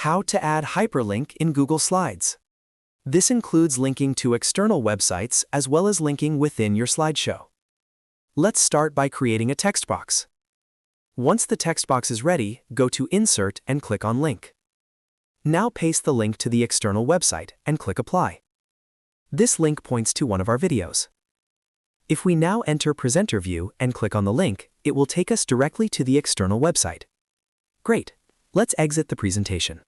How to add hyperlink in Google Slides. This includes linking to external websites as well as linking within your slideshow. Let's start by creating a text box. Once the text box is ready, go to Insert and click on Link. Now paste the link to the external website and click Apply. This link points to one of our videos. If we now enter Presenter View and click on the link, it will take us directly to the external website. Great! Let's exit the presentation.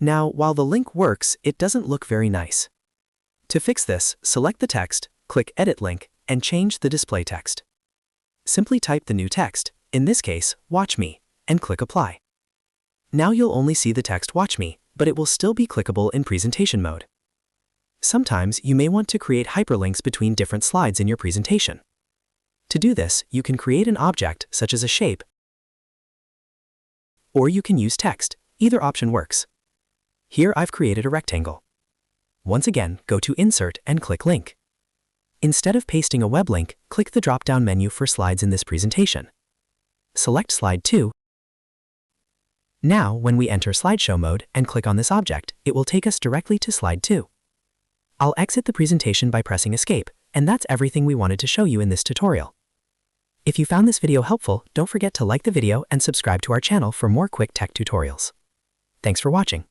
Now, while the link works, it doesn't look very nice. To fix this, select the text, click Edit Link, and change the display text. Simply type the new text, in this case, Watch Me, and click Apply. Now you'll only see the text Watch Me, but it will still be clickable in presentation mode. Sometimes you may want to create hyperlinks between different slides in your presentation. To do this, you can create an object, such as a shape, or you can use text. Either option works. Here I've created a rectangle. Once again, go to Insert and click Link. Instead of pasting a web link, click the drop-down menu for slides in this presentation. Select Slide 2. Now, when we enter slideshow mode and click on this object, it will take us directly to Slide 2. I'll exit the presentation by pressing Escape, and that's everything we wanted to show you in this tutorial. If you found this video helpful, don't forget to like the video and subscribe to our channel for more quick tech tutorials. Thanks for watching.